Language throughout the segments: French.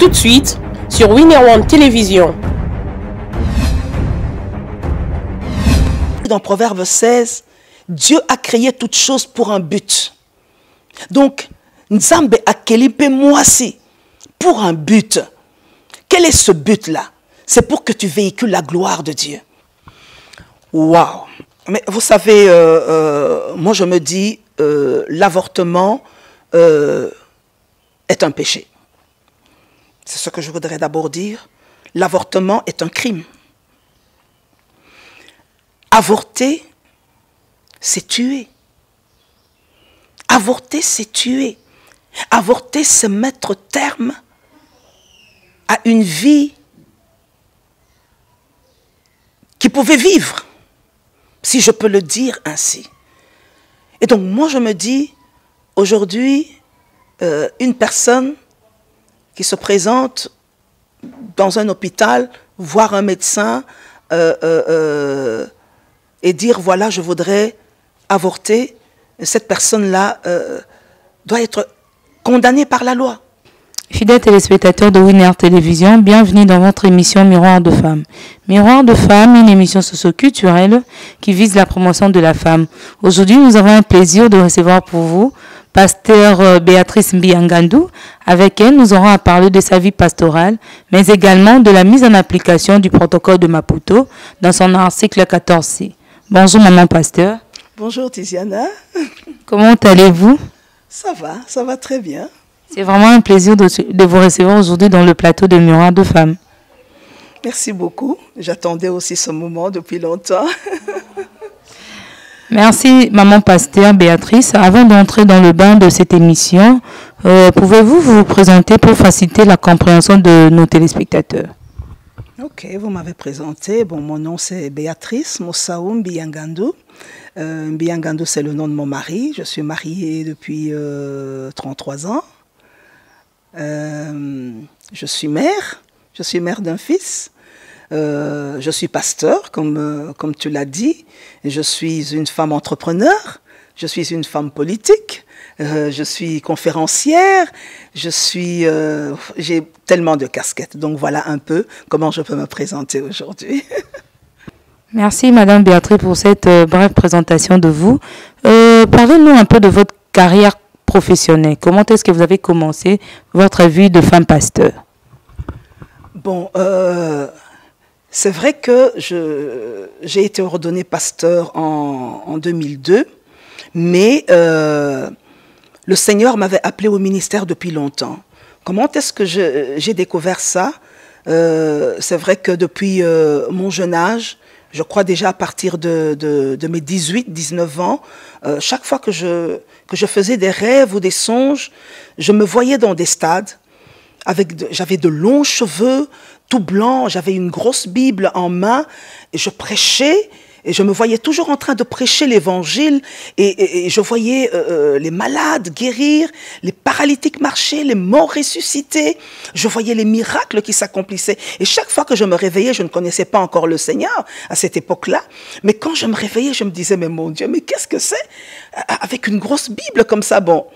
tout de suite sur Winner One Télévision. Dans Proverbe 16, Dieu a créé toutes choses pour un but. Donc, Nzambe a créé moisi pour un but. Quel est ce but-là? C'est pour que tu véhicules la gloire de Dieu. Waouh! Mais vous savez, moi je me dis, l'avortement est un péché. C'est ce que je voudrais d'abord dire. L'avortement est un crime. Avorter, c'est tuer. Avorter, c'est tuer. Avorter, c'est mettre terme à une vie qui pouvait vivre, si je peux le dire ainsi. Et donc, moi, je me dis, aujourd'hui, une personne qui se présente dans un hôpital, voir un médecin, et dire, voilà, je voudrais avorter, cette personne-là doit être condamnée par la loi. Fidèles téléspectateurs de Winner Télévision, bienvenue dans votre émission Miroir de femmes. Miroir de femmes, une émission socio-culturelle qui vise la promotion de la femme. Aujourd'hui, nous avons un plaisir de recevoir pour vous Pasteur Béatrice Mbiangandou. Avec elle, nous aurons à parler de sa vie pastorale, mais également de la mise en application du protocole de Maputo dans son article 14C. Bonjour maman pasteur. Bonjour Tiziana. Comment allez-vous? Ça va très bien. C'est vraiment un plaisir de vous recevoir aujourd'hui dans le plateau de Miroir de femmes. Merci beaucoup. J'attendais aussi ce moment depuis longtemps. Merci maman pasteur Béatrice. Avant d'entrer dans le bain de cette émission, pouvez-vous vous présenter pour faciliter la compréhension de nos téléspectateurs? Ok, vous m'avez présenté. Bon, mon nom c'est Béatrice Moussaou Mbiangandou. Mbiangandou, c'est le nom de mon mari. Je suis mariée depuis 33 ans. Je suis mère d'un fils. Je suis pasteur, comme tu l'as dit. Je suis une femme entrepreneur. Je suis une femme politique. Je suis conférencière. J'ai tellement de casquettes. Donc voilà un peu comment je peux me présenter aujourd'hui. Merci Madame Béatrice pour cette brève présentation de vous. Parlez-nous un peu de votre carrière professionnelle. Comment est-ce que vous avez commencé votre vie de femme pasteur? Bon, c'est vrai que j'ai été ordonnée pasteur en 2002, mais le Seigneur m'avait appelé au ministère depuis longtemps. Comment est-ce que j'ai découvert ça? C'est vrai que depuis mon jeune âge, je crois déjà à partir de mes 18-19 ans, chaque fois que je faisais des rêves ou des songes, je me voyais dans des stades. J'avais de longs cheveux, tout blancs, j'avais une grosse Bible en main, et je prêchais, et je me voyais toujours en train de prêcher l'évangile, et je voyais les malades guérir, les paralytiques marcher, les morts ressusciter, je voyais les miracles qui s'accomplissaient. Et chaque fois que je me réveillais, je ne connaissais pas encore le Seigneur à cette époque-là, mais quand je me réveillais, je me disais, mais mon Dieu, mais qu'est-ce que c'est? Avec une grosse Bible comme ça, bon.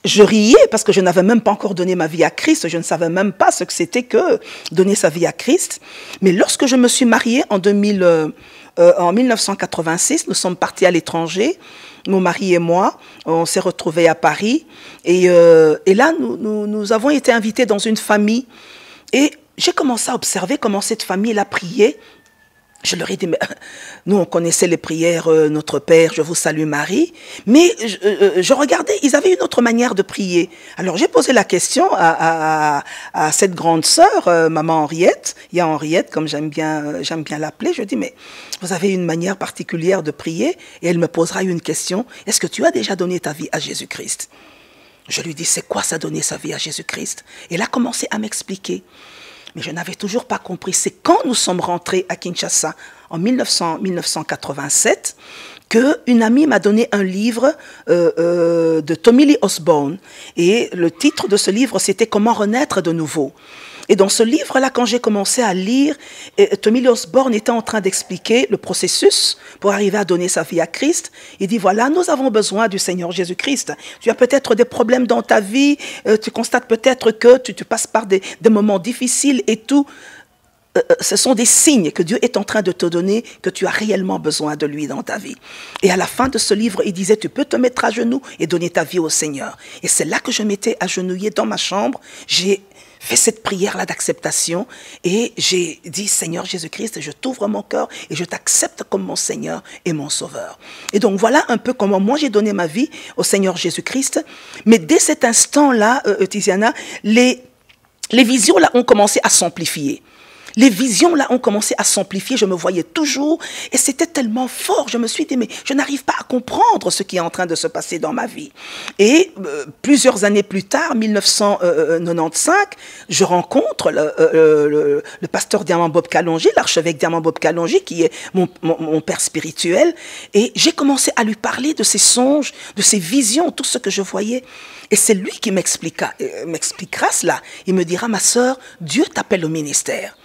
Je riais parce que je n'avais même pas encore donné ma vie à Christ. Je ne savais même pas ce que c'était que donner sa vie à Christ. Mais lorsque je me suis mariée en 1986, nous sommes partis à l'étranger, mon mari et moi, on s'est retrouvés à Paris. Et là, nous avons été invités dans une famille. Et j'ai commencé à observer comment cette famille la priait. Je leur ai dit, mais nous on connaissait les prières, Notre Père, je vous salue Marie, mais je regardais, ils avaient une autre manière de prier. Alors j'ai posé la question à cette grande sœur, maman Henriette, il y a Henriette comme j'aime bien l'appeler, je dis, mais vous avez une manière particulière de prier? Et elle me posera une question, est-ce que tu as déjà donné ta vie à Jésus-Christ? Je lui dis, c'est quoi ça, donner sa vie à Jésus-Christ? Et elle a commencé à m'expliquer. Mais je n'avais toujours pas compris. C'est quand nous sommes rentrés à Kinshasa, en 1987, qu'une amie m'a donné un livre de Tommy Lee Osborne. Et le titre de ce livre, c'était « Comment renaître de nouveau ». Et dans ce livre-là, quand j'ai commencé à lire, Tommy Lee Osborne était en train d'expliquer le processus pour arriver à donner sa vie à Christ. Il dit, voilà, nous avons besoin du Seigneur Jésus-Christ. Tu as peut-être des problèmes dans ta vie, tu constates peut-être que tu passes par des moments difficiles et tout. Ce sont des signes que Dieu est en train de te donner, que tu as réellement besoin de lui dans ta vie. Et à la fin de ce livre, il disait, tu peux te mettre à genoux et donner ta vie au Seigneur. Et c'est là que je m'étais agenouillée dans ma chambre. J'ai fait cette prière-là d'acceptation et j'ai dit, Seigneur Jésus-Christ, je t'ouvre mon cœur et je t'accepte comme mon Seigneur et mon Sauveur. Et donc voilà un peu comment moi j'ai donné ma vie au Seigneur Jésus-Christ. Mais dès cet instant-là, Tiziana, les visions là ont commencé à s'amplifier. Les visions, là, ont commencé à s'amplifier. Je me voyais toujours et c'était tellement fort. Je me suis dit, mais je n'arrive pas à comprendre ce qui est en train de se passer dans ma vie. Et plusieurs années plus tard, 1995, je rencontre le pasteur Diamant Bob Kalonji, l'archevêque Diamant Bob Kalonji, qui est mon père spirituel. Et j'ai commencé à lui parler de ses songes, de ses visions, tout ce que je voyais. Et c'est lui qui m'expliquera cela. Il me dira, ma sœur, Dieu t'appelle au ministère.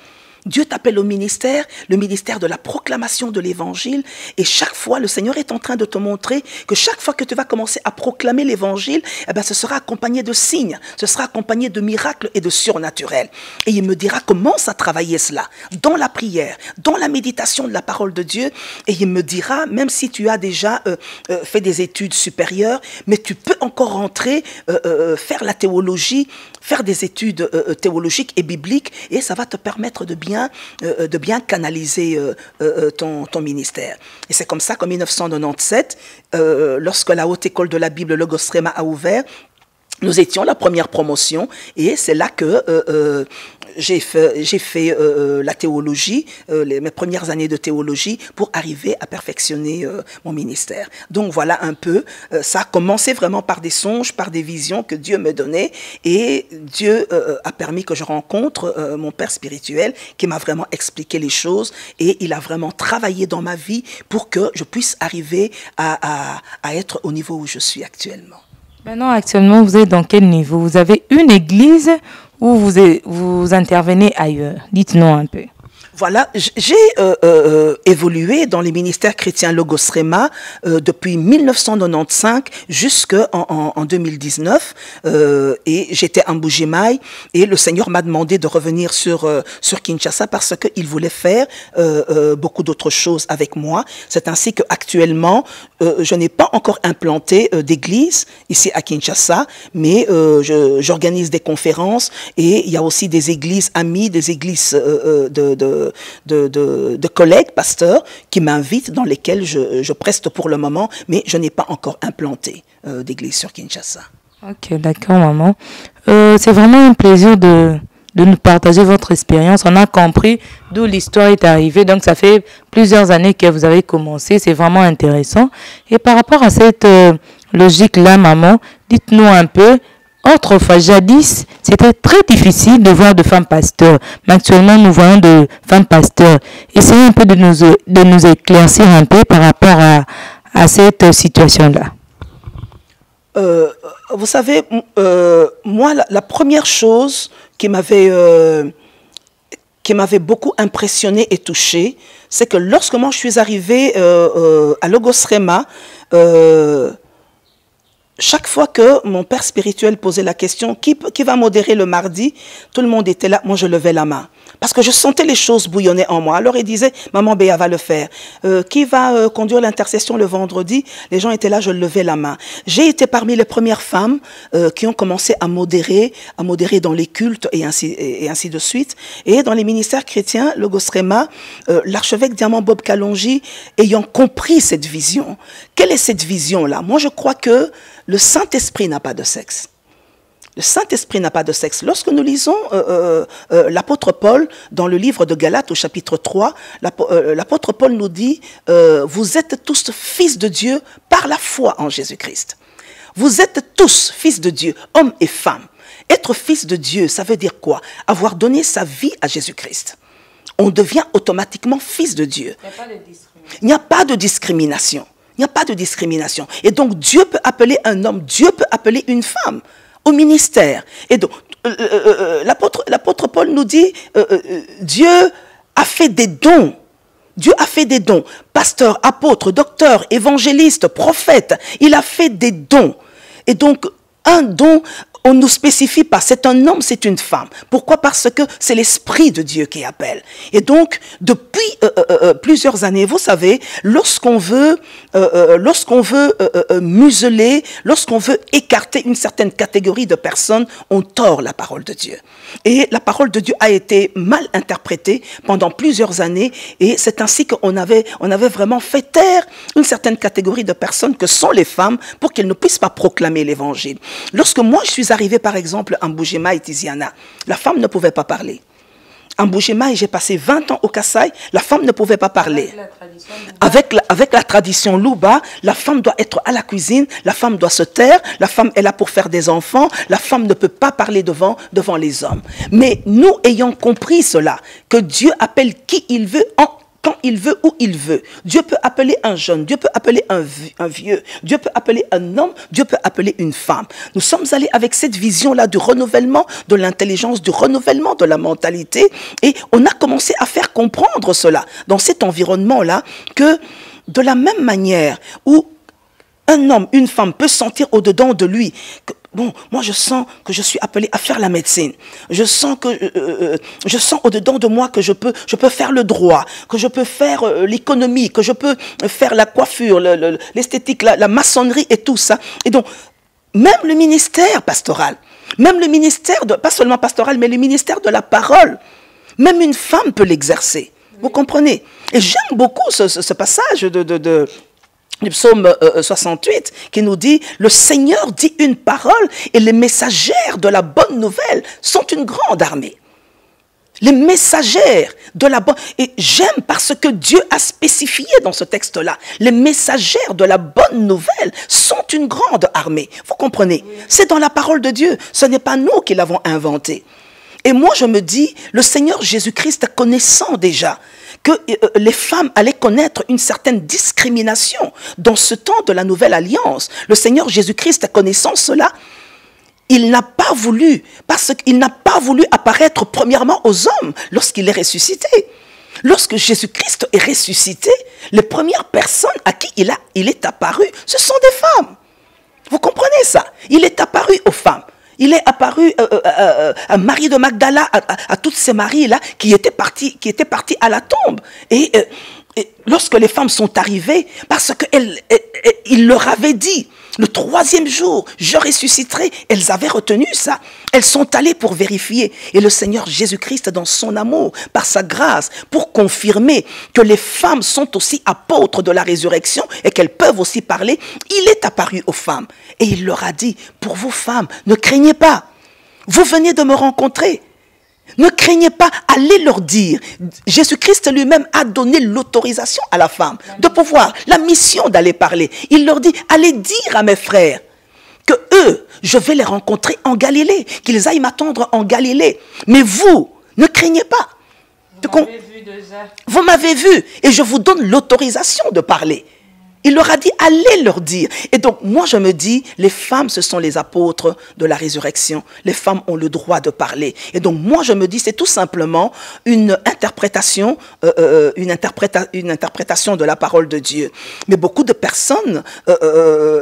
Dieu t'appelle au ministère, le ministère de la proclamation de l'évangile. Et chaque fois, le Seigneur est en train de te montrer que chaque fois que tu vas commencer à proclamer l'évangile, eh ben, ce sera accompagné de signes, ce sera accompagné de miracles et de surnaturels. Et il me dira, commence à travailler cela dans la prière, dans la méditation de la parole de Dieu. Et il me dira, même si tu as déjà fait des études supérieures, mais tu peux encore rentrer, faire la théologie, faire des études théologiques et bibliques, et ça va te permettre de bien canaliser ton ministère. Et c'est comme ça qu'en 1997, lorsque la Haute École de la Bible Logos Rema a ouvert, nous étions la première promotion et c'est là que j'ai fait la théologie, mes premières années de théologie pour arriver à perfectionner mon ministère. Donc voilà un peu, ça a commencé vraiment par des songes, par des visions que Dieu me donnait et Dieu a permis que je rencontre mon père spirituel qui m'a vraiment expliqué les choses et il a vraiment travaillé dans ma vie pour que je puisse arriver à être au niveau où je suis actuellement. Maintenant, actuellement, vous êtes dans quel niveau? Vous avez une église ou vous intervenez ailleurs? Dites-nous un peu. Voilà, j'ai évolué dans les ministères chrétiens Logos Rema depuis 1995 jusqu'en 2019 et j'étais en Mbuji-Mayi et le Seigneur m'a demandé de revenir sur Kinshasa parce qu'il voulait faire beaucoup d'autres choses avec moi. C'est ainsi qu'actuellement, je n'ai pas encore implanté d'église ici à Kinshasa, mais j'organise des conférences et il y a aussi des églises amies, des églises de collègues pasteurs qui m'invitent, dans lesquels je preste pour le moment, mais je n'ai pas encore implanté d'église sur Kinshasa. Ok, d'accord, maman. C'est vraiment un plaisir de nous partager votre expérience. On a compris d'où l'histoire est arrivée. Donc, ça fait plusieurs années que vous avez commencé. C'est vraiment intéressant. Et par rapport à cette logique-là, maman, dites-nous un peu. Autrefois, jadis, c'était très difficile de voir de femmes pasteurs. Mais actuellement, nous voyons de femmes pasteurs. Essayez un peu de nous éclaircir un peu par rapport à cette situation-là. Vous savez, moi, la première chose qui m'avait beaucoup impressionné et touché, c'est que lorsque moi je suis arrivée à Logos Rema, chaque fois que mon père spirituel posait la question, qui va modérer le mardi, tout le monde était là, moi je levais la main. Parce que je sentais les choses bouillonner en moi. Alors il disait, maman Béa va le faire. Qui va conduire l'intercession le vendredi? Les gens étaient là, je levais la main. J'ai été parmi les premières femmes qui ont commencé à modérer dans les cultes et ainsi de suite. Et dans les ministères chrétiens, Logos Rema, l'archevêque Diamant Bob Kalonji, ayant compris cette vision. Quelle est cette vision-là? Moi je crois que le Saint-Esprit n'a pas de sexe. Le Saint-Esprit n'a pas de sexe. Lorsque nous lisons l'apôtre Paul dans le livre de Galates au chapitre 3, l'apôtre Paul nous dit « Vous êtes tous fils de Dieu par la foi en Jésus-Christ. » Vous êtes tous fils de Dieu, hommes et femmes. Être fils de Dieu, ça veut dire quoi? Avoir donné sa vie à Jésus-Christ. On devient automatiquement fils de Dieu. Il n'y a pas de discrimination. Il n'y a pas de discrimination. Et donc, Dieu peut appeler un homme, Dieu peut appeler une femme au ministère. Et donc, l'apôtre Paul nous dit, Dieu a fait des dons. Dieu a fait des dons. Pasteur, apôtre, docteur, évangéliste, prophète. Il a fait des dons. Et donc, un don, on ne nous spécifie pas. C'est un homme, c'est une femme. Pourquoi? Parce que c'est l'Esprit de Dieu qui appelle. Et donc, depuis plusieurs années, vous savez, lorsqu'on veut museler, lorsqu'on veut écarter une certaine catégorie de personnes, on tord la parole de Dieu. Et la parole de Dieu a été mal interprétée pendant plusieurs années. Et c'est ainsi qu'on avait vraiment fait taire une certaine catégorie de personnes que sont les femmes pour qu'elles ne puissent pas proclamer l'évangile. Lorsque moi, je suis arrivé, par exemple, en Mbuji-Mayi Tiziana, la femme ne pouvait pas parler. En Mbuji-Mayi, j'ai passé 20 ans au Kasaï, la femme ne pouvait pas parler. Avec la tradition Luba, la femme doit être à la cuisine, la femme doit se taire, la femme est là pour faire des enfants, la femme ne peut pas parler devant les hommes. Mais nous ayant compris cela, que Dieu appelle qui il veut quand il veut, où il veut. Dieu peut appeler un jeune, Dieu peut appeler un vieux, Dieu peut appeler un homme, Dieu peut appeler une femme. Nous sommes allés avec cette vision-là du renouvellement de l'intelligence, du renouvellement de la mentalité, et on a commencé à faire comprendre cela dans cet environnement-là, que de la même manière où un homme, une femme peut sentir au-dedans de lui que, bon, moi je sens que je suis appelé à faire la médecine. Je sens au-dedans de moi que je peux faire le droit, que je peux faire l'économie, que je peux faire la coiffure, l'esthétique, la maçonnerie et tout ça. Et donc, même le ministère pastoral, même le ministère, pas seulement pastoral, mais le ministère de la parole, même une femme peut l'exercer. Vous comprenez? Et j'aime beaucoup ce passage du psaume 68 qui nous dit « Le Seigneur dit une parole et les messagères de la bonne nouvelle sont une grande armée. » Les messagères de la bonne... Et j'aime parce que Dieu a spécifié dans ce texte-là, les messagères de la bonne nouvelle sont une grande armée. Vous comprenez? C'est dans la parole de Dieu. Ce n'est pas nous qui l'avons inventé. Et moi, je me dis, le Seigneur Jésus-Christ, connaissant déjà que les femmes allaient connaître une certaine discrimination dans ce temps de la Nouvelle Alliance, le Seigneur Jésus-Christ, connaissant cela, il n'a pas voulu, parce qu'il n'a pas voulu apparaître premièrement aux hommes lorsqu'il est ressuscité. Lorsque Jésus-Christ est ressuscité, les premières personnes à qui il est apparu, ce sont des femmes. Vous comprenez ça? Il est apparu aux femmes. Il est apparu à Marie de Magdala, à toutes ces Maries-là qui étaient parties à la tombe. Et lorsque les femmes sont arrivées, parce qu'il leur avait dit, le 3e jour, je ressusciterai. Elles avaient retenu ça. Elles sont allées pour vérifier. Et le Seigneur Jésus-Christ, dans son amour, par sa grâce, pour confirmer que les femmes sont aussi apôtres de la résurrection et qu'elles peuvent aussi parler, il est apparu aux femmes. Et il leur a dit, pour vous femmes, ne craignez pas. Vous venez de me rencontrer. Ne craignez pas, allez leur dire. Jésus-Christ lui-même a donné l'autorisation à la femme de pouvoir, la mission d'aller parler. Il leur dit, allez dire à mes frères que eux, je vais les rencontrer en Galilée, qu'ils aillent m'attendre en Galilée. Mais vous, ne craignez pas. Vous m'avez vu et je vous donne l'autorisation de parler. Il leur a dit, allez leur dire. Et donc, moi, je me dis, les femmes, ce sont les apôtres de la résurrection. Les femmes ont le droit de parler. Et donc, moi, je me dis, c'est tout simplement une interprétation de la parole de Dieu. Mais beaucoup de personnes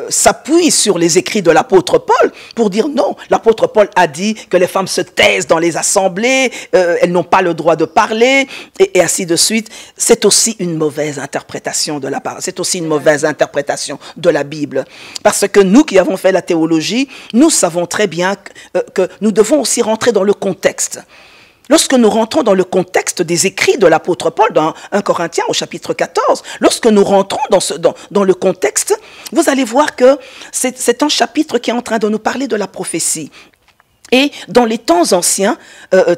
s'appuient sur les écrits de l'apôtre Paul pour dire non. L'apôtre Paul a dit que les femmes se taisent dans les assemblées, elles n'ont pas le droit de parler, et ainsi de suite. C'est aussi une mauvaise interprétation de la parole. C'est aussi une mauvaise interprétation de la Bible. Parce que nous qui avons fait la théologie, nous savons très bien que nous devons aussi rentrer dans le contexte. Lorsque nous rentrons dans le contexte des écrits de l'apôtre Paul, dans 1 Corinthiens au chapitre 14, lorsque nous rentrons dans le contexte, vous allez voir que c'est un chapitre qui est en train de nous parler de la prophétie. Et dans les temps anciens,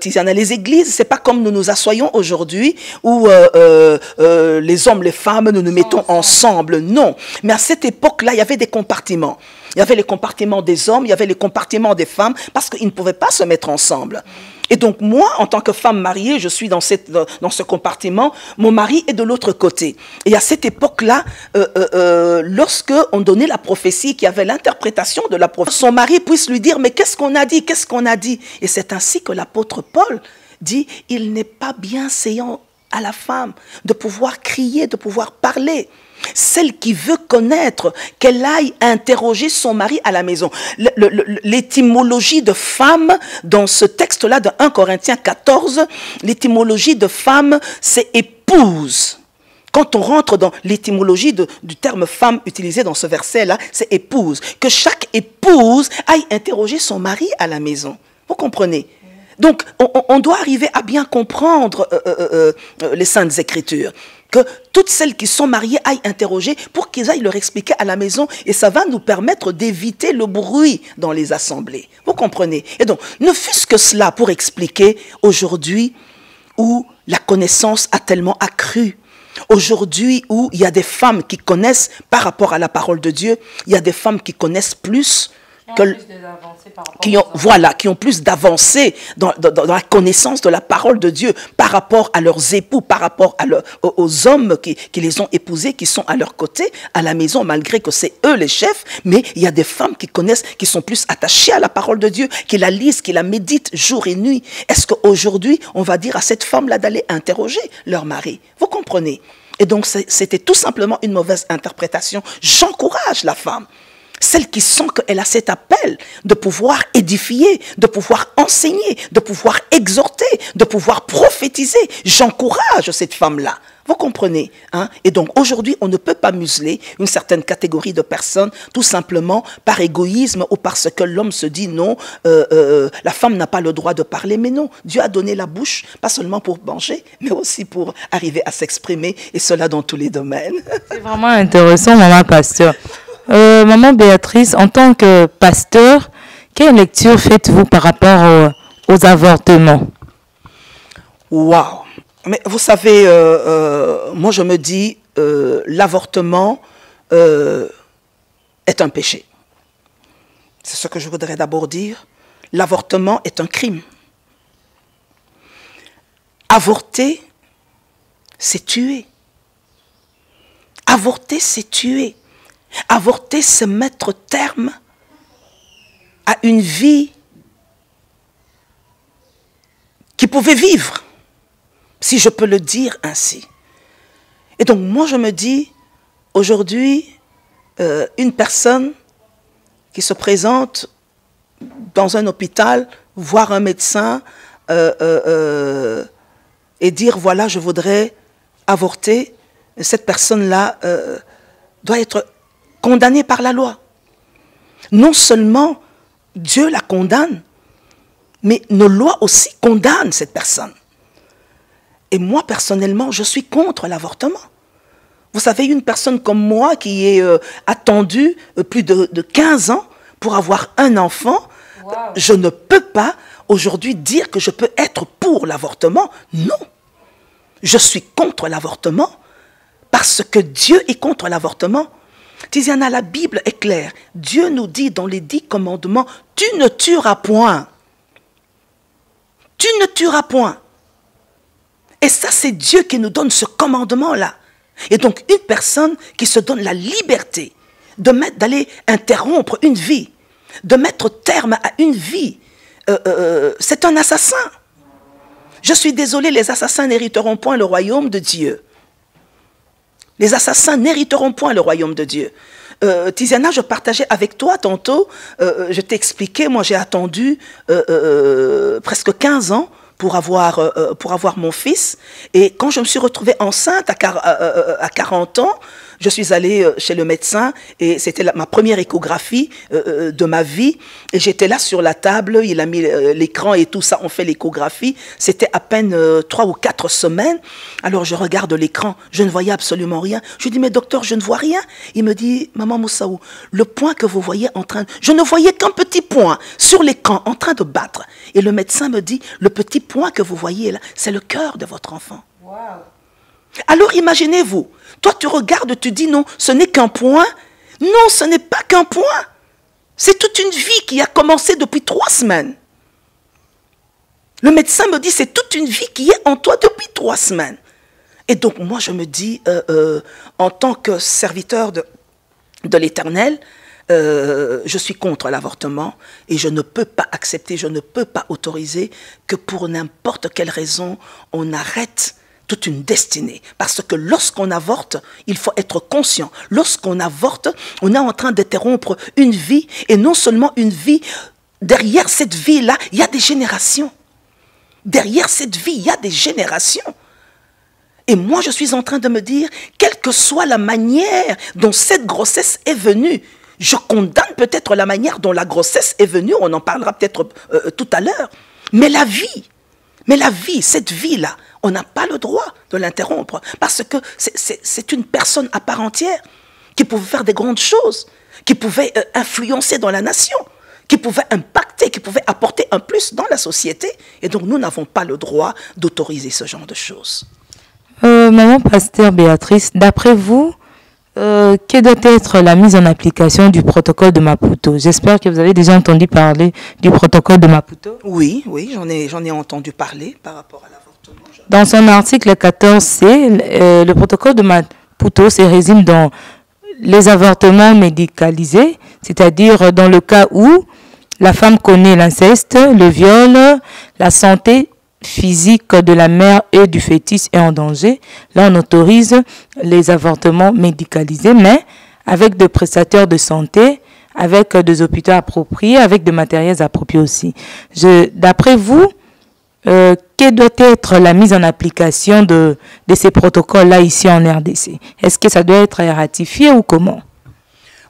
Tiziana, les églises, c'est pas comme nous nous assoyons aujourd'hui où les hommes, les femmes, nous nous mettons ensemble. Non. Mais à cette époque-là, il y avait des compartiments. Il y avait les compartiments des hommes, il y avait les compartiments des femmes, parce qu'ils ne pouvaient pas se mettre ensemble. Et donc moi, en tant que femme mariée, je suis dans ce compartiment, mon mari est de l'autre côté. Et à cette époque-là, lorsque on donnait la prophétie, qu'il y avait l'interprétation de la prophétie, son mari puisse lui dire, mais qu'est-ce qu'on a dit, qu'est-ce qu'on a dit? Et c'est ainsi que l'apôtre Paul dit, il n'est pas bienséant à la femme de pouvoir crier, de pouvoir parler. Celle qui veut connaître, qu'elle aille interroger son mari à la maison. L'étymologie de femme, dans ce texte-là de 1 Corinthiens 14, l'étymologie de femme, c'est épouse. Quand on rentre dans l'étymologie du terme femme utilisé dans ce verset-là, c'est épouse. Que chaque épouse aille interroger son mari à la maison. Vous comprenez ? Donc, on doit arriver à bien comprendre les Saintes Écritures. Que toutes celles qui sont mariées aillent interroger pour qu'ils aillent leur expliquer à la maison. Et ça va nous permettre d'éviter le bruit dans les assemblées. Vous comprenez? Et donc, ne fût-ce que cela pour expliquer aujourd'hui où la connaissance a tellement accru. Aujourd'hui où il y a des femmes qui connaissent par rapport à la parole de Dieu, il y a des femmes qui connaissent plus qui ont plus d'avancées dans la connaissance de la parole de Dieu par rapport à leurs époux, par rapport aux hommes qui les ont épousés, qui sont à leur côté, à la maison, malgré que c'est eux les chefs. Mais il y a des femmes qui connaissent, qui sont plus attachées à la parole de Dieu, qui la lisent, qui la méditent jour et nuit. Est-ce qu'aujourd'hui, on va dire à cette femme-là d'aller interroger leur mari? Vous comprenez? Et donc, c'était tout simplement une mauvaise interprétation. J'encourage la femme. Celle qui sent qu'elle a cet appel de pouvoir édifier, de pouvoir enseigner, de pouvoir exhorter, de pouvoir prophétiser. J'encourage cette femme-là. Vous comprenez, hein? Et donc aujourd'hui, on ne peut pas museler une certaine catégorie de personnes tout simplement par égoïsme ou parce que l'homme se dit non, la femme n'a pas le droit de parler. Mais non, Dieu a donné la bouche, pas seulement pour manger, mais aussi pour arriver à s'exprimer, et cela dans tous les domaines. C'est vraiment intéressant, maman pasteur. Maman Béatrice, en tant que pasteur, quelle lecture faites-vous par rapport aux avortements? Waouh! Mais vous savez, moi je me dis, l'avortement est un péché. C'est ce que je voudrais d'abord dire. L'avortement est un crime. Avorter, c'est tuer. Avorter, c'est tuer. Avorter, c'est mettre terme à une vie qui pouvait vivre, si je peux le dire ainsi. Et donc, moi, je me dis, aujourd'hui, une personne qui se présente dans un hôpital, voir un médecin et dire, voilà, je voudrais avorter, cette personne-là doit être condamnée par la loi. Non seulement Dieu la condamne, mais nos lois aussi condamnent cette personne. Et moi, personnellement, je suis contre l'avortement. Vous savez, une personne comme moi qui est attendue plus de 15 ans pour avoir un enfant, wow. Je ne peux pas aujourd'hui dire que je peux être pour l'avortement. Non. Je suis contre l'avortement parce que Dieu est contre l'avortement. Tiziana, la Bible est claire. Dieu nous dit dans les 10 commandements, tu ne tueras point. Tu ne tueras point. Et ça, c'est Dieu qui nous donne ce commandement-là. Et donc, une personne qui se donne la liberté d'aller interrompre une vie, de mettre terme à une vie, c'est un assassin. Je suis désolé, les assassins n'hériteront point le royaume de Dieu. Les assassins n'hériteront point le royaume de Dieu. Tiziana, je partageais avec toi tantôt, je t'ai expliqué, moi j'ai attendu presque 15 ans pour avoir mon fils. Et quand je me suis retrouvée enceinte à 40 ans, je suis allée chez le médecin et c'était ma première échographie de ma vie. Et j'étais là sur la table, il a mis l'écran et tout ça, on fait l'échographie. C'était à peine 3 ou 4 semaines. Alors je regarde l'écran, je ne voyais absolument rien. Je lui dis, mais docteur, je ne vois rien. Il me dit, maman Moussaou, le point que vous voyez en train... Je ne voyais qu'un petit point sur l'écran en train de battre. Et le médecin me dit, le petit point que vous voyez là, c'est le cœur de votre enfant. Wow. Alors imaginez-vous, toi tu regardes, tu dis non, ce n'est qu'un point. Non, ce n'est pas qu'un point. C'est toute une vie qui a commencé depuis 3 semaines. Le médecin me dit, c'est toute une vie qui est en toi depuis 3 semaines. Et donc, moi, je me dis, en tant que serviteur de l'Éternel, je suis contre l'avortement et je ne peux pas accepter, je ne peux pas autoriser que pour n'importe quelle raison, on arrête toute une destinée. Parce que lorsqu'on avorte, il faut être conscient. Lorsqu'on avorte, on est en train d'interrompre une vie, et non seulement une vie, derrière cette vie-là, il y a des générations. Derrière cette vie, il y a des générations. Et moi, je suis en train de me dire, quelle que soit la manière dont cette grossesse est venue, je condamne peut-être la manière dont la grossesse est venue, on en parlera peut-être tout à l'heure, mais la vie, cette vie-là, on n'a pas le droit de l'interrompre, parce que c'est une personne à part entière, qui pouvait faire des grandes choses, qui pouvait influencer dans la nation, qui pouvait impacter, qui pouvait apporter un plus dans la société, et donc nous n'avons pas le droit d'autoriser ce genre de choses. Maman Pasteur Béatrice, d'après vous, quelle doit être la mise en application du protocole de Maputo? J'espère que vous avez déjà entendu parler du protocole de Maputo. Oui, j'en ai entendu parler par rapport à l'avortement. Dans son article 14C, le protocole de Maputo se résume dans les avortements médicalisés, c'est-à-dire dans le cas où la femme connaît l'inceste, le viol, la santé physique de la mère et du fœtus est en danger. Là, on autorise les avortements médicalisés, mais avec des prestataires de santé, avec des hôpitaux appropriés, avec des matériels appropriés aussi. D'après vous, quelle doit être la mise en application de ces protocoles-là ici en RDC? Est-ce que ça doit être ratifié ou comment?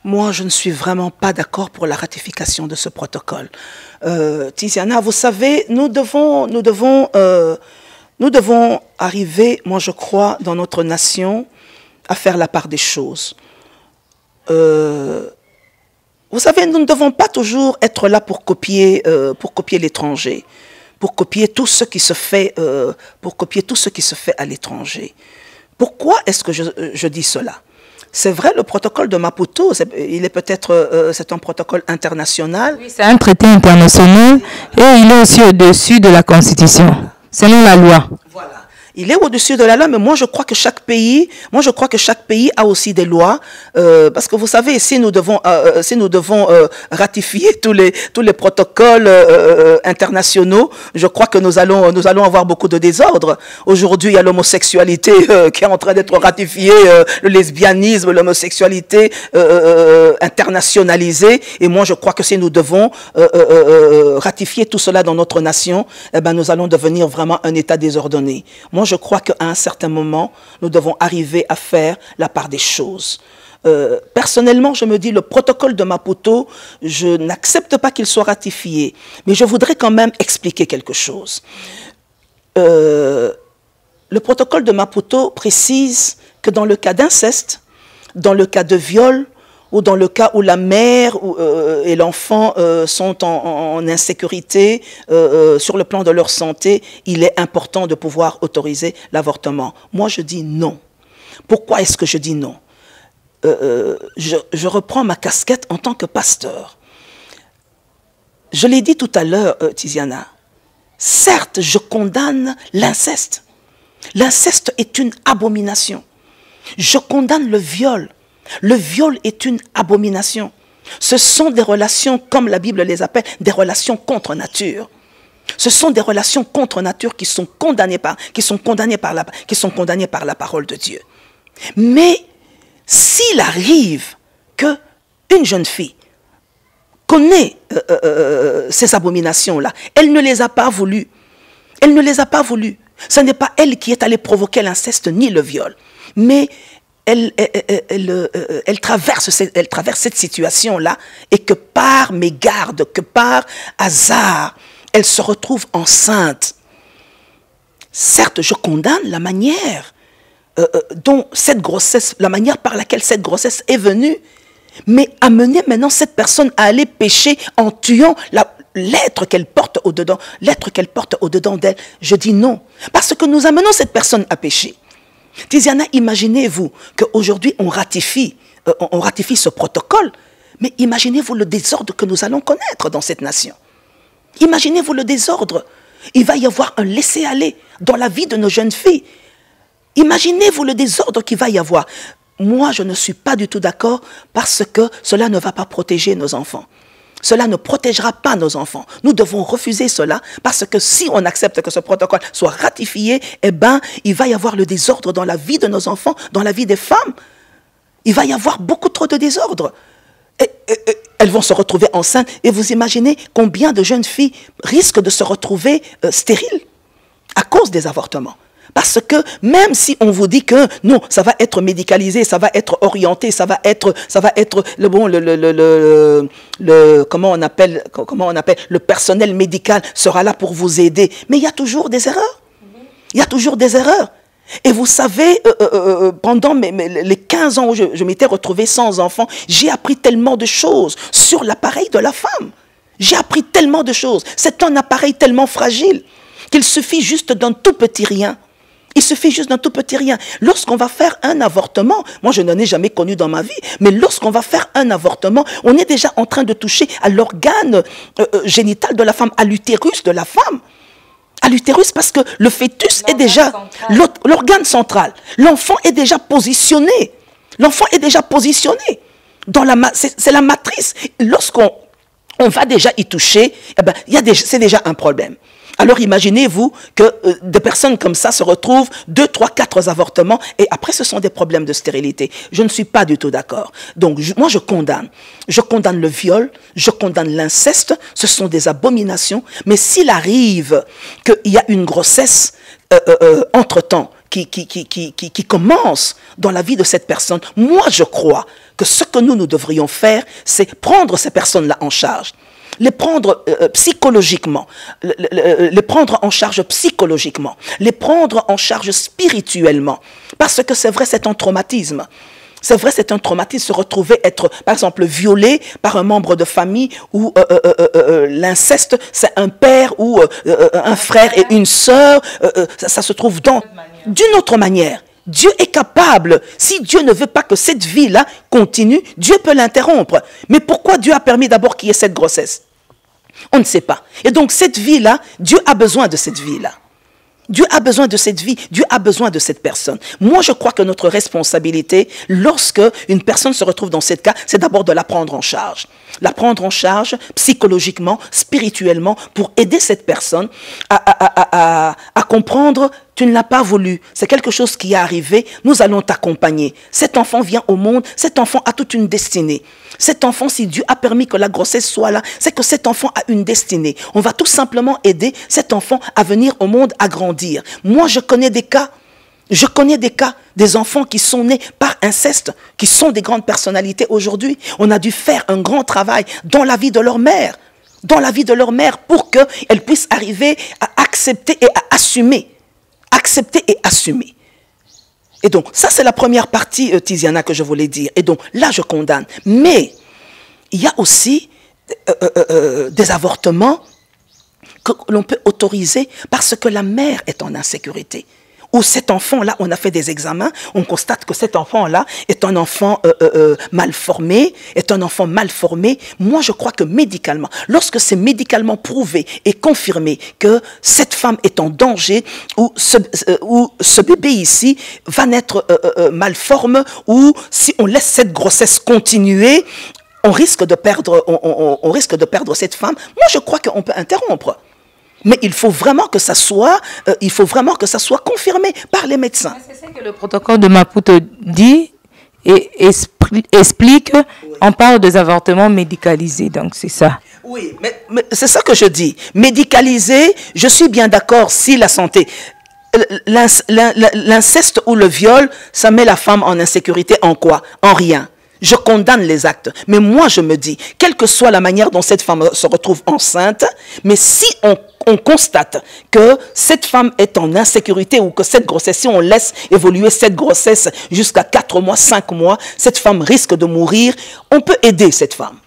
Moi, je ne suis vraiment pas d'accord pour la ratification de ce protocole. Tiziana, vous savez, nous devons arriver, moi je crois, dans notre nation, à faire la part des choses. Vous savez, nous ne devons pas toujours être là pour copier l'étranger, pour copier tout ce qui se fait, à l'étranger. Pourquoi est-ce que je dis cela? C'est vrai, le protocole de Maputo, c'est un protocole international. Oui, c'est un traité international et il est aussi au-dessus de la Constitution, selon la loi. Voilà. Il est au-dessus de la loi, mais moi je crois que chaque pays a aussi des lois, parce que vous savez, si nous devons ratifier tous les protocoles internationaux, je crois que nous allons avoir beaucoup de désordre. Aujourd'hui, il y a l'homosexualité qui est en train d'être ratifiée, le lesbianisme, l'homosexualité internationalisée, et moi je crois que si nous devons ratifier tout cela dans notre nation, eh ben nous allons devenir vraiment un État désordonné. Moi, je crois qu'à un certain moment, nous devons arriver à faire la part des choses. Personnellement, je me dis, le protocole de Maputo, je n'accepte pas qu'il soit ratifié, mais je voudrais quand même expliquer quelque chose. Le protocole de Maputo précise que dans le cas d'inceste, dans le cas de viol, ou dans le cas où la mère et l'enfant sont en insécurité sur le plan de leur santé, il est important de pouvoir autoriser l'avortement. Moi, je dis non. Pourquoi est-ce que je dis non? Je reprends ma casquette en tant que pasteur. Je l'ai dit tout à l'heure, Tiziana. Certes, je condamne l'inceste. L'inceste est une abomination. Je condamne le viol. Le viol est une abomination. Ce sont des relations, comme la Bible les appelle, des relations contre nature. Ce sont des relations contre nature qui sont condamnées par la parole de Dieu. Mais s'il arrive que une jeune fille connaît ces abominations-là, elle ne les a pas voulues. Elle ne les a pas voulues. Ce n'est pas elle qui est allée provoquer l'inceste ni le viol. Mais elle traverse cette situation-là et que par mégarde, que par hasard, elle se retrouve enceinte. Certes, je condamne la manière dont cette grossesse, la manière par laquelle cette grossesse est venue, mais amener maintenant cette personne à aller pécher en tuant l'être qu'elle porte au-dedans, d'elle, je dis non. Parce que nous amenons cette personne à pécher. Tiziana, imaginez-vous qu'aujourd'hui on ratifie ce protocole, mais imaginez-vous le désordre que nous allons connaître dans cette nation. Imaginez-vous le désordre. Il va y avoir un laisser-aller dans la vie de nos jeunes filles. Imaginez-vous le désordre qu'il va y avoir. Moi, je ne suis pas du tout d'accord parce que cela ne va pas protéger nos enfants. Cela ne protégera pas nos enfants. Nous devons refuser cela parce que si on accepte que ce protocole soit ratifié, eh ben, il va y avoir le désordre dans la vie de nos enfants, dans la vie des femmes. Il va y avoir beaucoup trop de désordre. Elles vont se retrouver enceintes. Et vous imaginez combien de jeunes filles risquent de se retrouver stériles à cause des avortements. Parce que même si on vous dit que non, ça va être médicalisé, ça va être orienté, ça va être comment on appelle le personnel médical sera là pour vous aider. Mais il y a toujours des erreurs. Il y a toujours des erreurs. Et vous savez, pendant les 15 ans où je m'étais retrouvée sans enfant, j'ai appris tellement de choses sur l'appareil de la femme. J'ai appris tellement de choses. C'est un appareil tellement fragile qu'il suffit juste d'un tout petit rien. Il suffit juste d'un tout petit rien. Lorsqu'on va faire un avortement, moi je n'en ai jamais connu dans ma vie, mais lorsqu'on va faire un avortement, on est déjà en train de toucher à l'organe génital de la femme, à l'utérus de la femme. À l'utérus parce que le fœtus est déjà l'organe central. L'enfant est déjà positionné. L'enfant est déjà positionné. C'est la matrice. Lorsqu'on va déjà y toucher, eh ben, c'est déjà un problème. Alors imaginez-vous que des personnes comme ça se retrouvent 2, 3, 4 avortements et après ce sont des problèmes de stérilité. Je ne suis pas du tout d'accord. Donc moi je condamne. Je condamne le viol, je condamne l'inceste, ce sont des abominations. Mais s'il arrive qu'il y a une grossesse entre-temps qui commence dans la vie de cette personne, moi je crois que ce que nous devrions faire, c'est prendre ces personnes-là en charge. Les prendre psychologiquement, les prendre en charge psychologiquement, les prendre en charge spirituellement. Parce que c'est vrai, c'est un traumatisme. C'est vrai, c'est un traumatisme, se retrouver être, par exemple, violé par un membre de famille ou l'inceste, c'est un père ou un frère et une sœur, ça se trouve d'une autre manière. Dieu est capable. Si Dieu ne veut pas que cette vie-là continue, Dieu peut l'interrompre. Mais pourquoi Dieu a permis d'abord qu'il y ait cette grossesse? On ne sait pas. Et donc cette vie-là, Dieu a besoin de cette vie-là. Dieu a besoin de cette vie, Dieu a besoin de cette personne. Moi, je crois que notre responsabilité, lorsque une personne se retrouve dans ce cas, c'est d'abord de la prendre en charge. La prendre en charge psychologiquement, spirituellement, pour aider cette personne à comprendre, tu ne l'as pas voulu, c'est quelque chose qui est arrivé, nous allons t'accompagner. Cet enfant vient au monde, cet enfant a toute une destinée. Cet enfant, si Dieu a permis que la grossesse soit là, c'est que cet enfant a une destinée. On va tout simplement aider cet enfant à venir au monde, à grandir. Moi, je connais des cas, des enfants qui sont nés par inceste, qui sont des grandes personnalités aujourd'hui. On a dû faire un grand travail dans la vie de leur mère, pour qu'elles puissent arriver à accepter et à assumer. Accepter et assumer. Et donc, ça c'est la première partie, Tiziana, que je voulais dire. Et donc, là, je condamne. Mais, il y a aussi des avortements que l'on peut autoriser parce que la mère est en insécurité. Ou cet enfant-là, on a fait des examens, on constate que cet enfant-là est un enfant mal formé, Moi, je crois que médicalement, lorsque c'est médicalement prouvé et confirmé que cette femme est en danger, ou ce bébé ici va naître malforme, ou si on laisse cette grossesse continuer, on risque de perdre cette femme. Moi, je crois qu'on peut interrompre. Mais il faut vraiment que ça soit, confirmé par les médecins. C'est ça que le protocole de Maputo dit et explique. On parle des avortements médicalisés, donc c'est ça. Oui, mais c'est ça que je dis. Médicalisé, je suis bien d'accord si la santé. L'inceste ou le viol, ça met la femme en insécurité en quoi? En rien. Je condamne les actes. Mais moi, je me dis, quelle que soit la manière dont cette femme se retrouve enceinte, mais si on constate que cette femme est en insécurité ou que cette grossesse, si on laisse évoluer cette grossesse jusqu'à 4 mois, 5 mois, cette femme risque de mourir, on peut aider cette femme.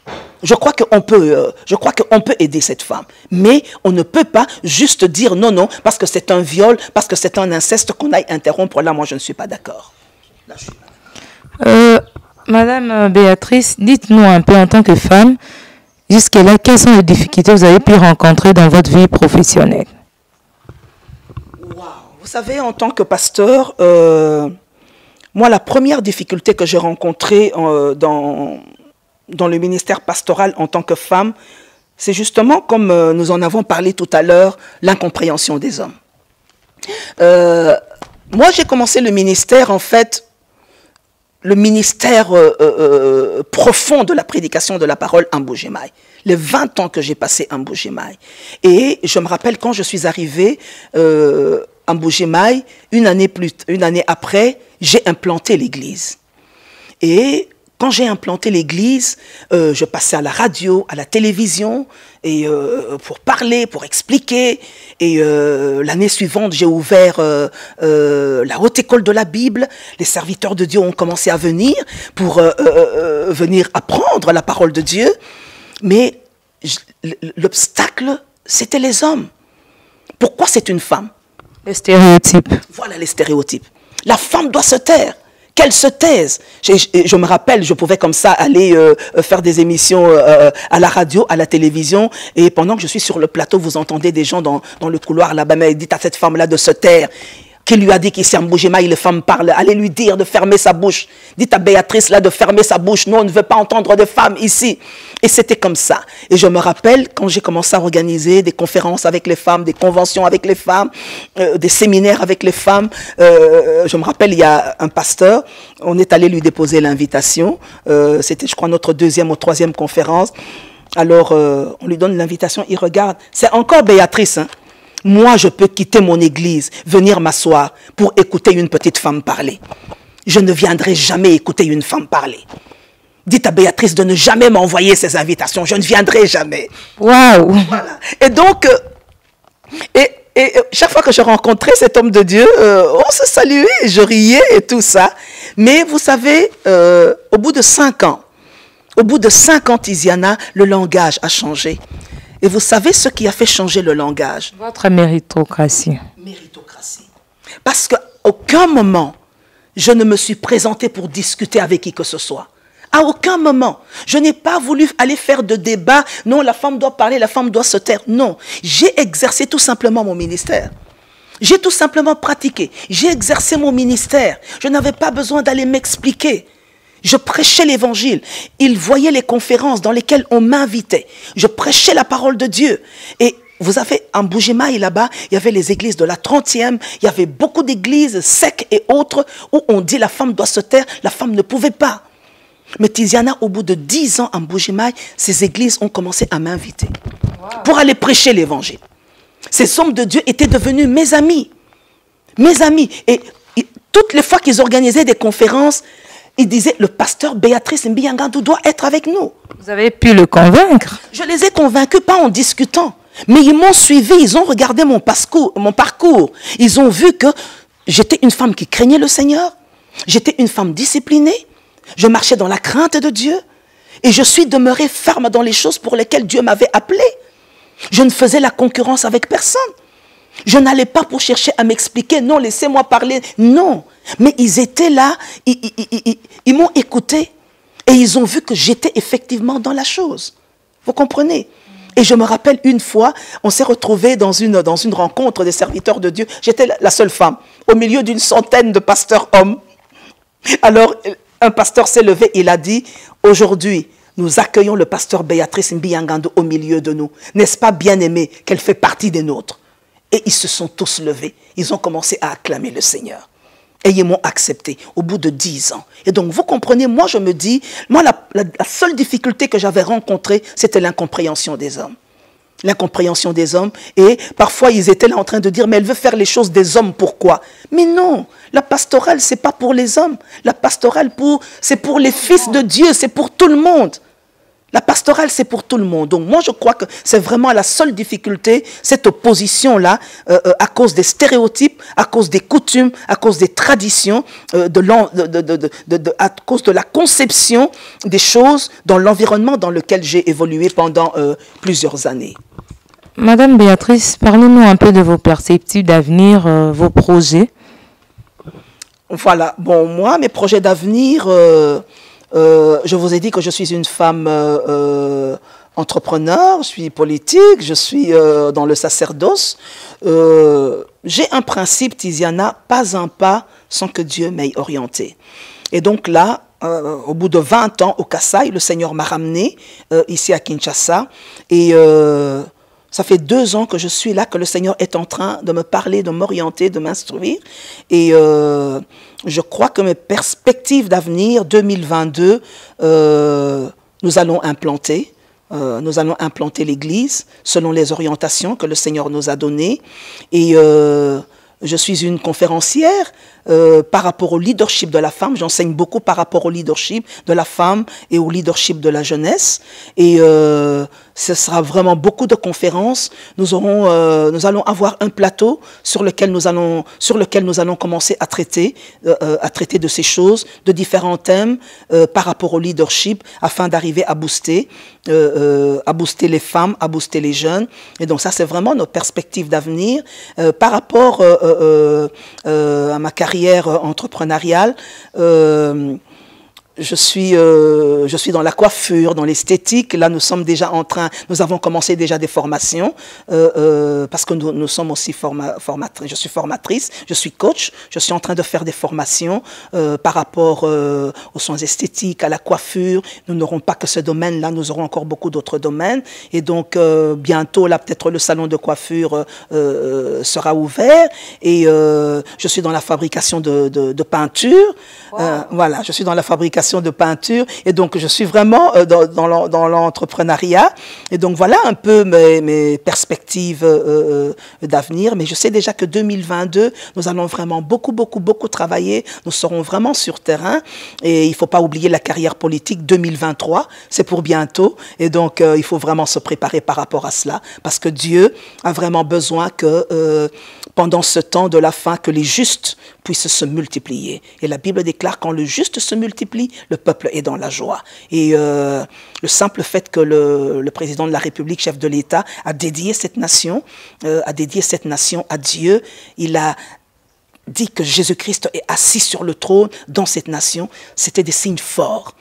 Je crois qu'on peut aider cette femme. Mais on ne peut pas juste dire non, parce que c'est un viol, parce que c'est un inceste qu'on aille interrompre. Là, moi, je ne suis pas d'accord. Là, je suis pas d'accord. Madame Béatrice, dites-nous un peu en tant que femme, jusque-là, quelles sont les difficultés que vous avez pu rencontrer dans votre vie professionnelle? Vous savez, en tant que pasteur, moi, la première difficulté que j'ai rencontrée dans le ministère pastoral en tant que femme, c'est justement, comme nous en avons parlé tout à l'heure, l'incompréhension des hommes. Moi, j'ai commencé le ministère, en fait, le ministère profond de la prédication de la parole en Mbuji-Mayi. Les 20 ans que j'ai passé en Mbuji-Mayi. Et je me rappelle quand je suis arrivée en Mbuji-Mayi, une année après, j'ai implanté l'église. Et quand j'ai implanté l'église, je passais à la radio, à la télévision, et pour parler, pour expliquer. Et l'année suivante, j'ai ouvert la haute école de la Bible. Les serviteurs de Dieu ont commencé à venir pour venir apprendre la parole de Dieu. Mais l'obstacle, c'était les hommes. Pourquoi c'est une femme? Les stéréotypes. Voilà les stéréotypes. La femme doit se taire. Qu'elle se taise. Je me rappelle, je pouvais comme ça aller faire des émissions à la radio, à la télévision, et pendant que je suis sur le plateau, vous entendez des gens dans le couloir là-bas, mais dites à cette femme-là de se taire. Qui lui a dit qu'ici en Mbuji-Mayi, les femmes parlent. Allez lui dire de fermer sa bouche. Dites à Béatrice là de fermer sa bouche. Nous, on ne veut pas entendre de femmes ici. Et c'était comme ça. Et je me rappelle quand j'ai commencé à organiser des conférences avec les femmes, des conventions avec les femmes, des séminaires avec les femmes. Je me rappelle, il y a un pasteur, on est allé lui déposer l'invitation. C'était, je crois, notre 2e ou 3e conférence. Alors, on lui donne l'invitation, il regarde. C'est encore Béatrice, hein. Moi, je peux quitter mon église, venir m'asseoir pour écouter une petite femme parler. Je ne viendrai jamais écouter une femme parler. Dites à Béatrice de ne jamais m'envoyer ces invitations. Je ne viendrai jamais. Waouh! Voilà. Et donc, chaque fois que je rencontrais cet homme de Dieu, on se saluait, je riais et tout ça. Mais vous savez, au bout de 5 ans, Tiziana, le langage a changé. Et vous savez ce qui a fait changer le langage? Votre méritocratie. Méritocratie. Parce qu'à aucun moment, je ne me suis présentée pour discuter avec qui que ce soit. À aucun moment. Je n'ai pas voulu aller faire de débat. Non, la femme doit parler, la femme doit se taire. Non. J'ai exercé tout simplement mon ministère. J'ai tout simplement pratiqué. J'ai exercé mon ministère. Je n'avais pas besoin d'aller m'expliquer. Je prêchais l'évangile. Ils voyaient les conférences dans lesquelles on m'invitait. Je prêchais la parole de Dieu. Et vous avez, en Mbuji-Mayi, là-bas, il y avait les églises de la 30e. Il y avait beaucoup d'églises secs et autres où on dit la femme doit se taire. La femme ne pouvait pas. Mais Tiziana, au bout de 10 ans en Mbuji-Mayi, ces églises ont commencé à m'inviter pour aller prêcher l'évangile. Ces hommes de Dieu étaient devenus mes amis. Mes amis. Et toutes les fois qu'ils organisaient des conférences, il disait, le pasteur Béatrice Mbiyangandu doit être avec nous. Vous avez pu le convaincre? Je les ai convaincus, pas en discutant. Mais ils m'ont suivi, ils ont regardé mon parcours. Ils ont vu que j'étais une femme qui craignait le Seigneur. J'étais une femme disciplinée. Je marchais dans la crainte de Dieu. Et je suis demeurée ferme dans les choses pour lesquelles Dieu m'avait appelée. Je ne faisais la concurrence avec personne. Je n'allais pas pour chercher à m'expliquer. Non, laissez-moi parler. Non. Mais ils étaient là, ils m'ont écouté. Et ils ont vu que j'étais effectivement dans la chose. Vous comprenez? Et je me rappelle une fois, on s'est retrouvés dans une rencontre des serviteurs de Dieu. J'étais la seule femme, au milieu d'une centaine de pasteurs hommes. Alors, un pasteur s'est levé, il a dit, aujourd'hui, nous accueillons le pasteur Béatrice Mbiyangandu au milieu de nous. N'est-ce pas bien aimé qu'elle fait partie des nôtres? Et ils se sont tous levés. Ils ont commencé à acclamer le Seigneur. Et ils m'ont accepté au bout de 10 ans. Et donc, vous comprenez, moi, je me dis, moi, la seule difficulté que j'avais rencontrée, c'était l'incompréhension des hommes. L'incompréhension des hommes. Et parfois, ils étaient là en train de dire, mais elle veut faire les choses des hommes, pourquoi? Mais non, la pastorale, c'est pas pour les hommes. La pastorale, c'est pour les fils de Dieu, c'est pour tout le monde. La pastorale, c'est pour tout le monde. Donc moi, je crois que c'est vraiment la seule difficulté, cette opposition-là, à cause des stéréotypes, à cause des coutumes, à cause des traditions, à cause de la conception des choses dans l'environnement dans lequel j'ai évolué pendant plusieurs années. Madame Béatrice, parlez-nous un peu de vos perspectives d'avenir, vos projets. Voilà. Bon, moi, mes projets d'avenir... je vous ai dit que je suis une femme entrepreneur, je suis politique, je suis dans le sacerdoce. J'ai un principe, Tiziana, pas un pas sans que Dieu m'ait orienté. Et donc là, au bout de 20 ans au Kasaï, le Seigneur m'a ramené ici à Kinshasa. Et ça fait 2 ans que je suis là, que le Seigneur est en train de me parler, de m'orienter, de m'instruire. Et je crois que mes perspectives d'avenir 2022, nous allons implanter. Nous allons implanter l'église selon les orientations que le Seigneur nous a données. Et je suis une conférencière par rapport au leadership de la femme. J'enseigne beaucoup par rapport au leadership de la femme et au leadership de la jeunesse. Et ce sera vraiment beaucoup de conférences. Nous allons avoir un plateau sur lequel nous allons commencer à traiter de ces choses, de différents thèmes par rapport au leadership, afin d'arriver à booster les femmes, à booster les jeunes. Et donc ça, c'est vraiment nos perspectives d'avenir par rapport à ma carrière entrepreneuriale. Je suis dans la coiffure, dans l'esthétique. Là, nous avons commencé déjà des formations parce que nous sommes aussi formatrices. Je suis formatrice, je suis coach. Je suis en train de faire des formations par rapport aux soins esthétiques, à la coiffure. Nous n'aurons pas que ce domaine-là, nous aurons encore beaucoup d'autres domaines. Et donc, bientôt, là, peut-être le salon de coiffure sera ouvert. Et je suis dans la fabrication de peinture. Wow. Voilà, je suis dans la fabrication de peinture et donc je suis vraiment dans l'entrepreneuriat et donc voilà un peu mes perspectives d'avenir, mais je sais déjà que 2022 nous allons vraiment beaucoup travailler, nous serons vraiment sur terrain et il ne faut pas oublier la carrière politique. 2023 c'est pour bientôt et donc il faut vraiment se préparer par rapport à cela parce que Dieu a vraiment besoin que pendant ce temps de la fin que les justes puissent se multiplier et la Bible déclare quand le juste se multiplie, le peuple est dans la joie. Et le simple fait que le président de la République, chef de l'État, a dédié cette nation à Dieu, il a dit que Jésus-Christ est assis sur le trône dans cette nation, c'était des signes forts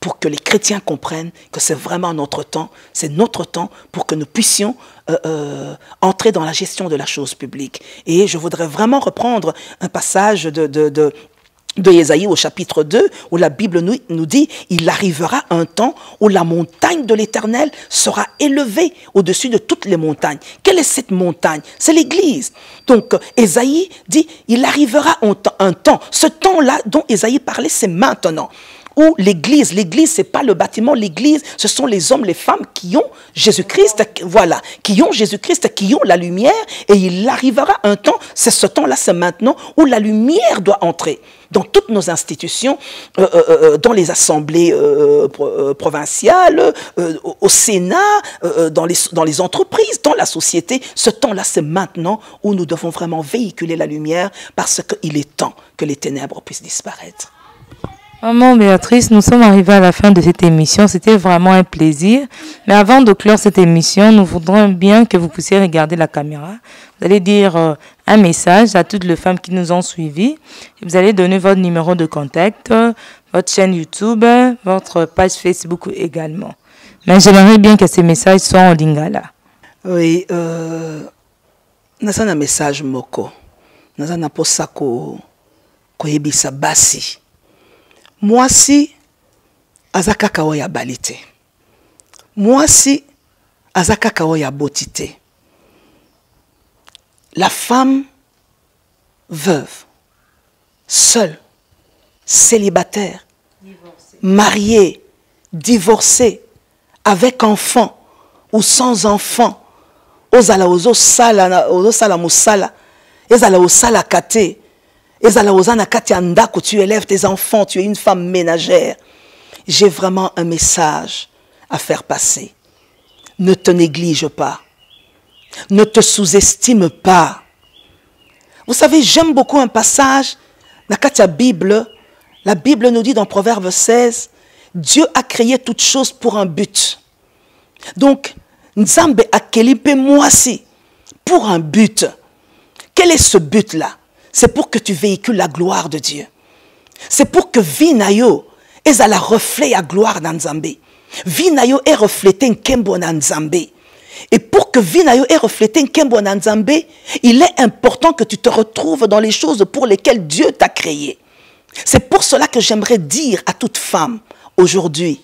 pour que les chrétiens comprennent que c'est vraiment notre temps, c'est notre temps pour que nous puissions entrer dans la gestion de la chose publique. Et je voudrais vraiment reprendre un passage de Ésaïe au chapitre 2, où la Bible nous dit « Il arrivera un temps où la montagne de l'Éternel sera élevée au-dessus de toutes les montagnes. » Quelle est cette montagne? C'est l'Église. Donc, Ésaïe dit « Il arrivera un temps. » Ce temps-là dont Ésaïe parlait, c'est maintenant. Où l'Église, c'est pas le bâtiment, l'Église, ce sont les hommes, les femmes qui ont Jésus-Christ, voilà, qui ont Jésus-Christ, qui ont la lumière, et il arrivera un temps, c'est ce temps-là, c'est maintenant, où la lumière doit entrer dans toutes nos institutions, dans les assemblées provinciales, au Sénat, dans les entreprises, dans la société. Ce temps-là, c'est maintenant où nous devons vraiment véhiculer la lumière parce qu'il est temps que les ténèbres puissent disparaître. Maman Béatrice, nous sommes arrivés à la fin de cette émission. C'était vraiment un plaisir. Mais avant de clore cette émission, nous voudrions bien que vous puissiez regarder la caméra. Vous allez dire un message à toutes les femmes qui nous ont suivis. Et vous allez donner votre numéro de contact, votre chaîne YouTube, votre page Facebook également. Mais j'aimerais bien que ces messages soient en lingala. Oui, nous avons un message moko. Nous avons un posako koyebisa basi. Mwasi azakaka oya balite. Mwasi azakaka oya botite. La femme veuve, seule, célibataire, mariée, divorcée, avec enfant ou sans enfant, ozala ozo sala musala, ezala osala kate. Tu élèves tes enfants, tu es une femme ménagère. J'ai vraiment un message à faire passer. Ne te néglige pas. Ne te sous-estime pas. Vous savez, j'aime beaucoup un passage dans la Bible. La Bible nous dit dans Proverbe 16, Dieu a créé toutes choses pour un but. Donc, Nzambe a créé mwasi pour un but. Quel est ce but-là? C'est pour que tu véhicules la gloire de Dieu. C'est pour que Vinayo est à la reflet à gloire d'Anzambé. Vie na yo est reflété nkembo na Nzambe. Et pour que vie na yo ait reflété nkembo na Nzambe, il est important que tu te retrouves dans les choses pour lesquelles Dieu t'a créé. C'est pour cela que j'aimerais dire à toute femme aujourd'hui,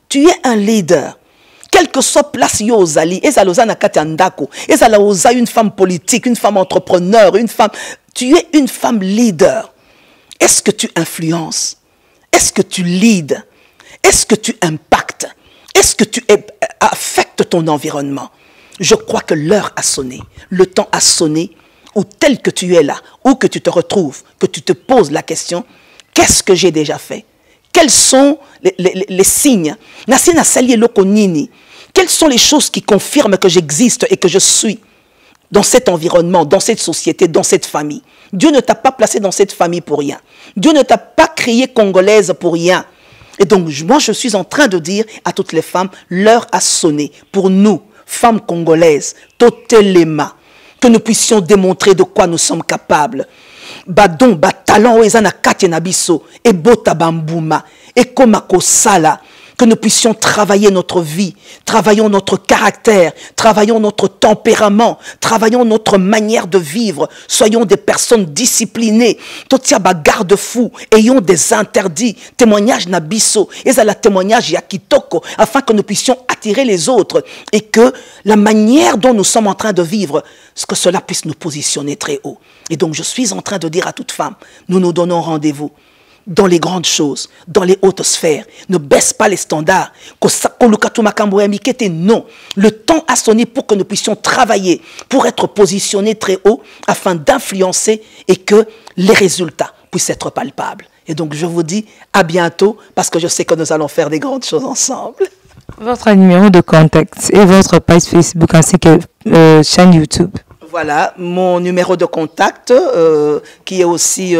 tu es un leader. Quelle que soit place yo ozali, ezaloza na kati andako, ezaloza une femme politique, une femme entrepreneur, une femme, tu es une femme leader. Est-ce que tu influences? Est-ce que tu leads? Est-ce que tu impactes? Est-ce que tu affectes ton environnement? Je crois que l'heure a sonné, le temps a sonné, ou tel que tu es là, ou que tu te retrouves, que tu te poses la question, qu'est-ce que j'ai déjà fait? Quels sont les signes? Quelles sont les choses qui confirment que j'existe et que je suis dans cet environnement, dans cette société, dans cette famille? Dieu ne t'a pas placé dans cette famille pour rien. Dieu ne t'a pas créé congolaise pour rien. Et donc, moi, je suis en train de dire à toutes les femmes, l'heure a sonné pour nous, femmes congolaises, totelema, que nous puissions démontrer de quoi nous sommes capables. Badon, talent, oezana kati na biso, et bota bambouma, et komako sala, que nous puissions travailler notre vie, travaillons notre caractère, travaillons notre tempérament, travaillons notre manière de vivre, soyons des personnes disciplinées, totiaba garde-fou, ayons des interdits, témoignage nabiso, et ça la témoignage yakitoko, afin que nous puissions attirer les autres, et que la manière dont nous sommes en train de vivre, que cela puisse nous positionner très haut. Et donc je suis en train de dire à toute femme, nous nous donnons rendez-vous dans les grandes choses, dans les hautes sphères. Ne baisse pas les standards. Non. Le temps a sonné pour que nous puissions travailler, pour être positionnés très haut, afin d'influencer et que les résultats puissent être palpables. Et donc je vous dis à bientôt, parce que je sais que nous allons faire des grandes choses ensemble. Votre numéro de contact et votre page Facebook ainsi que chaîne YouTube. Voilà, mon numéro de contact qui est aussi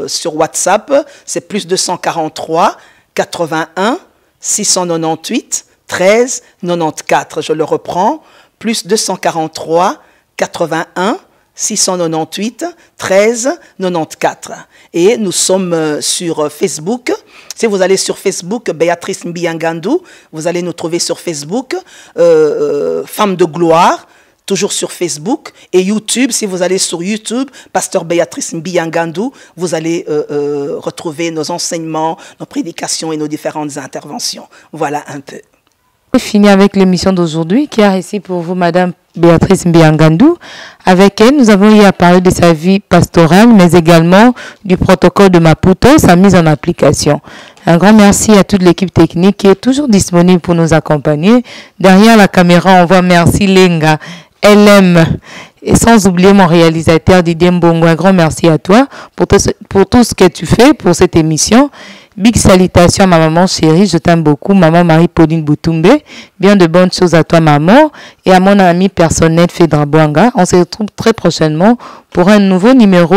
sur WhatsApp, c'est plus 243 81 698 13 94. Je le reprends, plus 243 81 698 13 94. Et nous sommes sur Facebook. Si vous allez sur Facebook, Béatrice Mbiangandou, vous allez nous trouver sur Facebook, Femme de gloire, toujours sur Facebook, et YouTube. Si vous allez sur YouTube, Pasteur Béatrice Mbiangandou, vous allez retrouver nos enseignements, nos prédications et nos différentes interventions. Voilà un peu. On finit avec l'émission d'aujourd'hui qui a réussi pour vous Madame Béatrice Mbiangandou. Avec elle, nous avons eu à parler de sa vie pastorale, mais également du protocole de Maputo, sa mise en application. Un grand merci à toute l'équipe technique qui est toujours disponible pour nous accompagner. Derrière la caméra, on voit merci Lenga, LM, et sans oublier mon réalisateur Didier Mbongo. Un grand merci à toi pour tout ce que tu fais pour cette émission. Big salutations à ma maman chérie, je t'aime beaucoup, maman Marie-Pauline Boutoumbe. Bien de bonnes choses à toi, maman, et à mon ami personnel Fédra Bouanga. On se retrouve très prochainement pour un nouveau numéro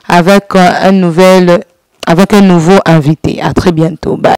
avec un nouveau invité. À très bientôt. Bye.